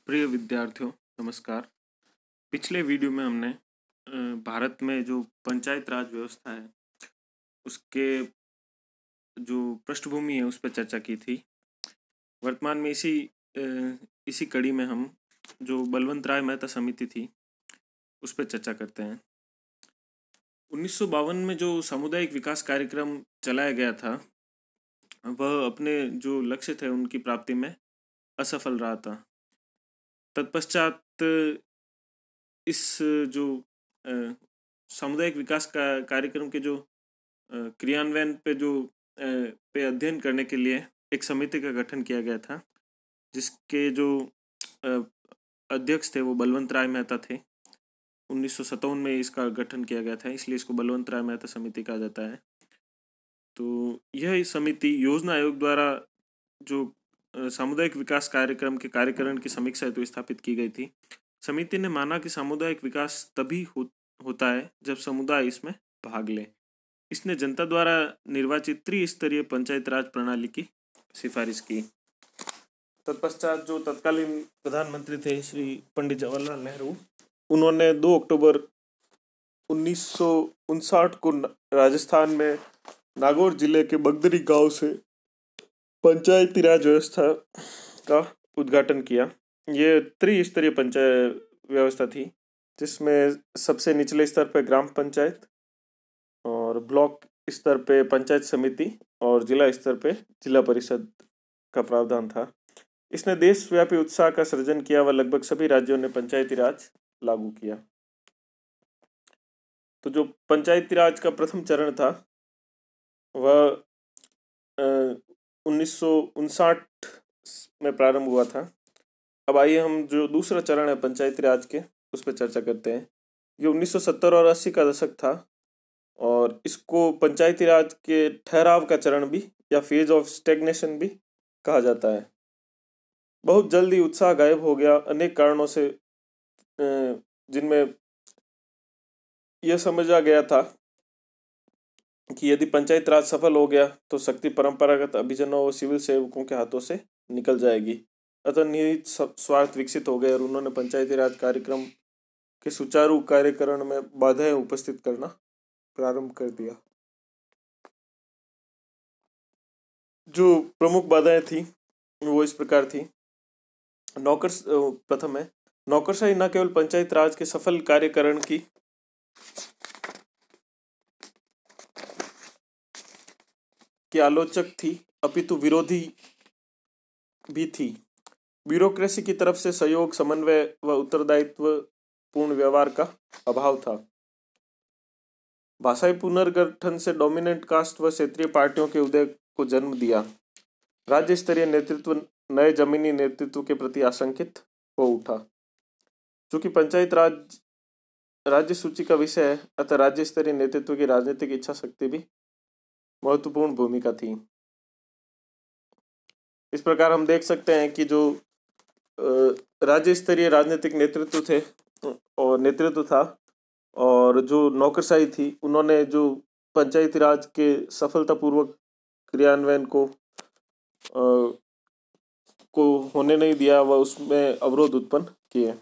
प्रिय विद्यार्थियों, नमस्कार। पिछले वीडियो में हमने भारत में जो पंचायत राज व्यवस्था है उसके जो पृष्ठभूमि है उस पर चर्चा की थी। वर्तमान में इसी कड़ी में हम जो बलवंत राय मेहता समिति थी उस पर चर्चा करते हैं। 1952 में जो सामुदायिक विकास कार्यक्रम चलाया गया था वह अपने जो लक्ष्य थे उनकी प्राप्ति में असफल रहा था। तत्पश्चात इस जो सामुदायिक विकास का कार्यक्रम के जो क्रियान्वयन पे अध्ययन करने के लिए एक समिति का गठन किया गया था, जिसके जो अध्यक्ष थे वो बलवंत राय मेहता थे। 1957 में इसका गठन किया गया था, इसलिए इसको बलवंत राय मेहता समिति कहा जाता है। तो यह समिति योजना आयोग द्वारा जो सामुदायिक विकास कार्यक्रम के कार्यकरण की समीक्षा हेतु स्थापित की गई थी। समिति ने माना कि सामुदायिक विकास तभी होता है जब समुदाय इसमें भाग ले। इसने जनता द्वारा निर्वाचित त्रिस्तरीय पंचायत राज प्रणाली की सिफारिश की। तत्पश्चात जो तत्कालीन प्रधानमंत्री थे श्री पंडित जवाहरलाल नेहरू, उन्होंने 2 अक्टूबर 1959 को राजस्थान में नागौर जिले के बगदरी गांव से पंचायती राज व्यवस्था का उद्घाटन किया। ये त्रिस्तरीय पंचायत व्यवस्था थी, जिसमें सबसे निचले स्तर पर ग्राम पंचायत और ब्लॉक स्तर पे पंचायत समिति और जिला स्तर पे जिला परिषद का प्रावधान था। इसने देशव्यापी उत्साह का सृजन किया व लगभग सभी राज्यों ने पंचायती राज लागू किया। तो जो पंचायती राज का प्रथम चरण था वह 1959 में प्रारंभ हुआ था। अब आइए हम जो दूसरा चरण है पंचायती राज के उस पर चर्चा करते हैं। ये 1970 और 80 का दशक था और इसको पंचायती राज के ठहराव का चरण भी या फेज ऑफ स्टेग्नेशन भी कहा जाता है। बहुत जल्दी उत्साह गायब हो गया अनेक कारणों से, जिनमें यह समझा गया था कि यदि पंचायत राज सफल हो गया तो शक्ति परंपरागत अभिजनों और सिविल सेवकों के हाथों से निकल जाएगी। अतः निहित स्वार्थ विकसित हो गए और उन्होंने पंचायती राज कार्यक्रम के सुचारू कार्यकरण में बाधाएं उपस्थित करना प्रारंभ कर दिया। जो प्रमुख बाधाएं थी वो इस प्रकार थी। प्रथम है नौकरशाही न केवल पंचायत राज के सफल कार्यकरण की आलोचक थी, अपितु विरोधी भी थी। ब्यूरोक्रेसी की तरफ से सहयोग, समन्वय व उत्तरदायित्व पूर्ण व्यवहार का अभाव था। भाषाई पुनर्गठन से डोमिनेंट कास्ट व क्षेत्रीय पार्टियों के उदय को जन्म दिया। राज्य स्तरीय नेतृत्व नए जमीनी नेतृत्व के प्रति आशंकित हो उठा। चूंकि पंचायत राज राज्य सूची का विषय है, अतः राज्य स्तरीय नेतृत्व की राजनीतिक इच्छा शक्ति भी महत्वपूर्ण भूमिका थी। इस प्रकार हम देख सकते हैं कि जो राज्य स्तरीय राजनीतिक नेतृत्व था और जो नौकरशाही थी, उन्होंने जो पंचायती राज के सफलतापूर्वक क्रियान्वयन को होने नहीं दिया व उसमें अवरोध उत्पन्न किए।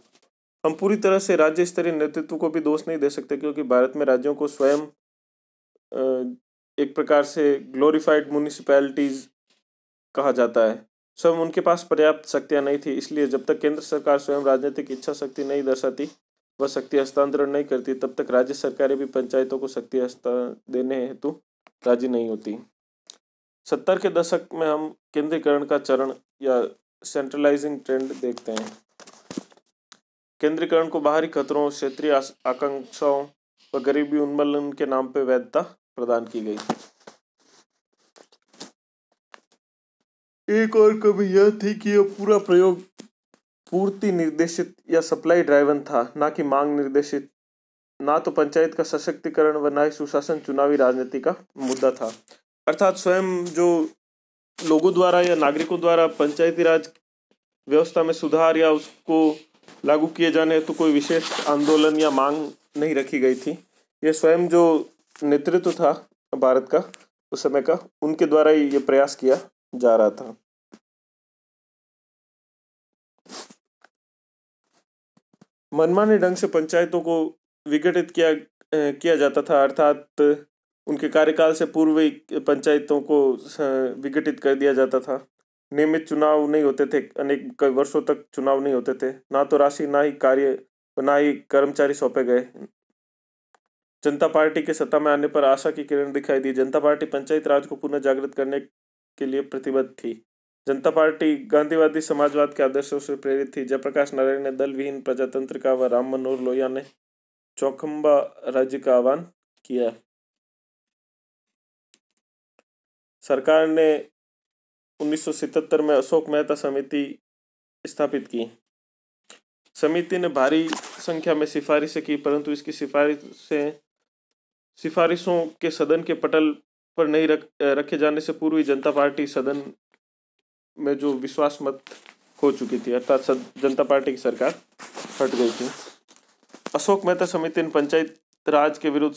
हम पूरी तरह से राज्य स्तरीय नेतृत्व को भी दोष नहीं दे सकते, क्योंकि भारत में राज्यों को स्वयं एक प्रकार से ग्लोरिफाइड म्युनिसिपैलिटीज कहा जाता है। स्वयं उनके पास पर्याप्त शक्तियां नहीं थी, इसलिए जब तक केंद्र सरकार स्वयं राजनीतिक इच्छा शक्ति नहीं दर्शाती व शक्ति हस्तांतरण नहीं करती, तब तक राज्य सरकारें भी पंचायतों को शक्ति देने हेतु राजी नहीं होती। 70 के दशक में हम केंद्रीकरण का चरण या सेंट्रलाइजिंग ट्रेंड देखते हैं। केंद्रीकरण को बाहरी खतरों, क्षेत्रीय आकांक्षाओं व गरीबी उन्मूलन के नाम पर वैधता प्रदान की गई। एक और कमी यह थी कि यह पूरा प्रयोग पूर्ति निर्देशित या सप्लाई ड्राइवन था, ना कि मांग निर्देशित। ना तो पंचायत का सशक्तिकरण व ना ही सुशासन चुनावी राजनीति का मुद्दा था। अर्थात स्वयं जो लोगों द्वारा या नागरिकों द्वारा पंचायती राज व्यवस्था में सुधार या उसको लागू किए जाने हेतु कोई विशेष आंदोलन या मांग नहीं रखी गई थी। यह स्वयं जो नेतृत्व था भारत का उस समय का, उनके द्वारा ही ये प्रयास किया जा रहा था। मनमाने ढंग से पंचायतों को विघटित किया जाता था, अर्थात उनके कार्यकाल से पूर्व ही पंचायतों को विघटित कर दिया जाता था। नियमित चुनाव नहीं होते थे, अनेक कई वर्षों तक चुनाव नहीं होते थे, ना तो राशि, ना ही कार्य, ना ही कर्मचारी सौंपे गए। जनता पार्टी के सत्ता में आने पर आशा की किरण दिखाई दी। जनता पार्टी पंचायत राज को पुनः जागृत करने के लिए प्रतिबद्ध थी। जनता पार्टी गांधीवादी समाजवाद के आदर्शों से प्रेरित थी। जयप्रकाश नारायण ने दल विहीन प्रजातंत्र का व राम मनोहर लोहिया ने चौखंबा राज्य का आह्वान किया। सरकार ने 1977 में अशोक मेहता समिति स्थापित की। समिति ने भारी संख्या में सिफारिशें की, परंतु इसकी सिफारिशों के सदन के पटल पर नहीं रखे जाने से पूर्व ही जनता पार्टी सदन में जो विश्वास मत हो चुकी थी, अर्थात जनता पार्टी की सरकार हट गई थी। अशोक मेहता समिति ने पंचायत राज के विरुद्ध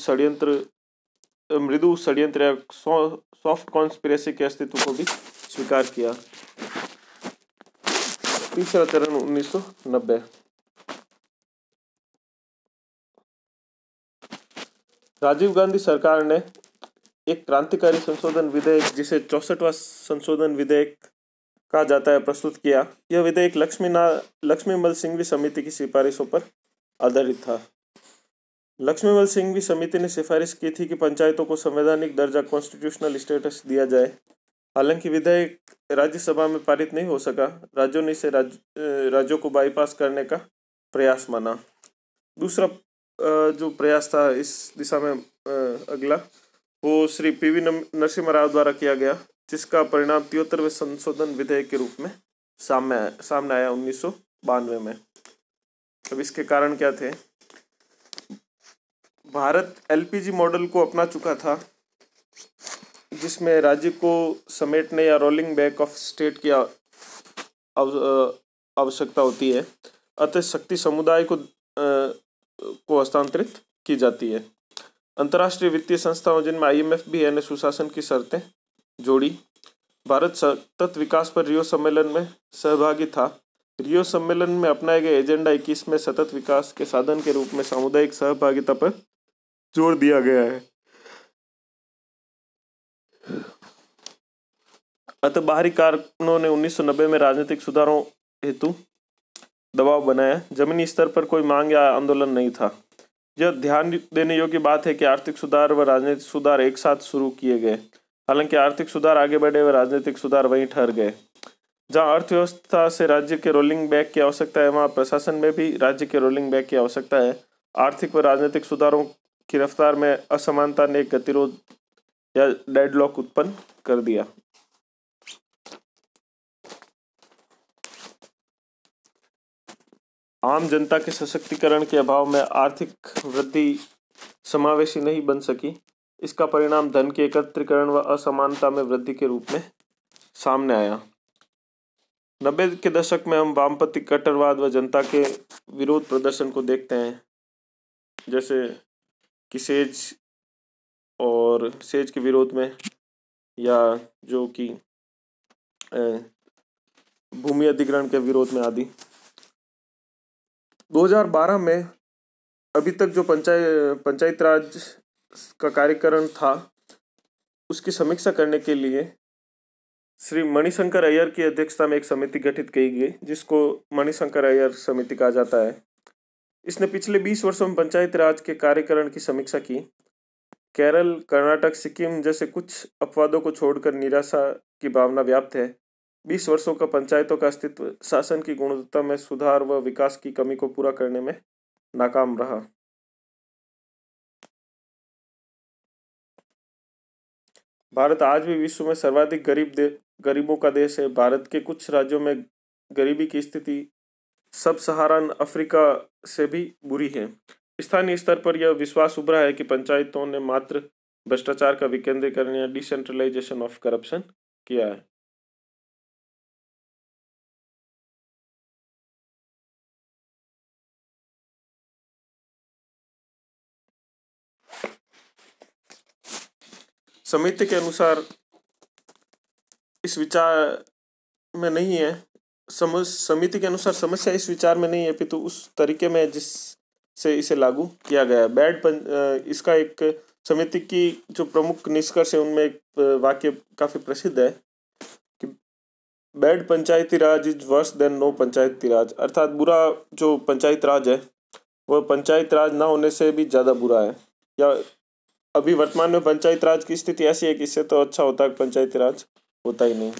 मृदु षड्यंत्र या सॉफ्ट कॉन्स्पिरेसी के अस्तित्व को भी स्वीकार किया। तीसरा चरण 1990। राजीव गांधी सरकार ने एक क्रांतिकारी संशोधन विधेयक, जिसे 64वां संशोधन विधेयक कहा जाता है, प्रस्तुत किया। यह विधेयक लक्ष्मीमल सिंघवी समिति की सिफारिशों पर आधारित था। लक्ष्मीमल सिंघवी समिति ने सिफारिश की थी कि पंचायतों को संवैधानिक दर्जा, कॉन्स्टिट्यूशनल स्टेटस दिया जाए। हालांकि विधेयक राज्यसभा में पारित नहीं हो सका। राज्यों ने इसे राज्यों को बाईपास करने का प्रयास माना। दूसरा जो प्रयास था इस दिशा में अगला, वो श्री पीवी नरसिम्हा राव द्वारा किया गया, जिसका परिणाम 73वें संशोधन विधेयक के रूप में सामने आया 1992 में। अब इसके कारण क्या थे? भारत एलपीजी मॉडल को अपना चुका था, जिसमें राज्य को समेटने या रोलिंग बैक ऑफ स्टेट की आवश्यकता होती है। अतः शक्ति समुदाय को हस्तांतरित की जाती है। अंतर्राष्ट्रीय वित्तीय संस्थाओं, जिनमें आईएमएफ भी है, ने सुशासन की शर्तें जोड़ी। भारत सतत विकास पर रियो सम्मेलन में सहभागी था। रियो सम्मेलन में अपनाए गए एजेंडा 21 में सतत विकास के साधन के रूप में सामुदायिक सहभागिता पर जोर दिया गया है। अतः बाहरी कारणों ने 1990 में राजनीतिक सुधारों हेतु दबाव बनाया। जमीनी स्तर पर कोई मांग या आंदोलन नहीं था। यह ध्यान देने योग्य बात है कि आर्थिक सुधार व राजनीतिक सुधार एक साथ शुरू किए गए। हालांकि आर्थिक सुधार आगे बढ़े व राजनीतिक सुधार वहीं ठहर गए। जहां अर्थव्यवस्था से राज्य के रोलिंग बैक की आवश्यकता है, वहां प्रशासन में भी राज्य के रोलिंग बैक की आवश्यकता है। आर्थिक व राजनीतिक सुधारों की रफ्तार में असमानता ने एक गतिरोध या डेडलॉक उत्पन्न कर दिया। आम जनता के सशक्तिकरण के अभाव में आर्थिक वृद्धि समावेशी नहीं बन सकी। इसका परिणाम धन के एकत्रीकरण व असमानता में वृद्धि के रूप में सामने आया। 90 के दशक में हम वामपंथी कट्टरवाद व जनता के विरोध प्रदर्शन को देखते हैं, जैसे कि सेज के विरोध में, या जो कि भूमि अधिग्रहण के विरोध में आदि। 2012 में अभी तक जो पंचायत राज का कार्यक्रम था, उसकी समीक्षा करने के लिए श्री मणिशंकर अय्यर की अध्यक्षता में एक समिति गठित की गई, जिसको मणिशंकर अय्यर समिति कहा जाता है। इसने पिछले 20 वर्षों में पंचायत राज के कार्यक्रम की समीक्षा की। केरल, कर्नाटक, सिक्किम जैसे कुछ अपवादों को छोड़कर निराशा की भावना व्याप्त है। 20 वर्षों का पंचायतों का अस्तित्व शासन की गुणवत्ता में सुधार व विकास की कमी को पूरा करने में नाकाम रहा। भारत आज भी विश्व में सर्वाधिक गरीबों का देश है। भारत के कुछ राज्यों में गरीबी की स्थिति सब सहारन अफ्रीका से भी बुरी है। स्थानीय स्तर पर यह विश्वास उभरा है कि पंचायतों ने मात्र भ्रष्टाचार का विकेंद्रीकरण या डिसेंट्रलाइजेशन ऑफ करप्शन किया है। समिति के अनुसार इस विचार में नहीं है समिति के अनुसार समस्या इस विचार में नहीं है, अपितु उस तरीके में जिससे इसे लागू किया गया है। इसका एक समिति की जो प्रमुख निष्कर्ष है उनमें एक वाक्य काफी प्रसिद्ध है कि bad panchayati raj is worse than no panchayati raj, अर्थात बुरा जो पंचायत राज है वह पंचायत राज ना होने से भी ज्यादा बुरा है। या अभी वर्तमान में पंचायत राज की स्थिति ऐसी है कि इससे तो अच्छा होता है पंचायती राज होता ही नहीं।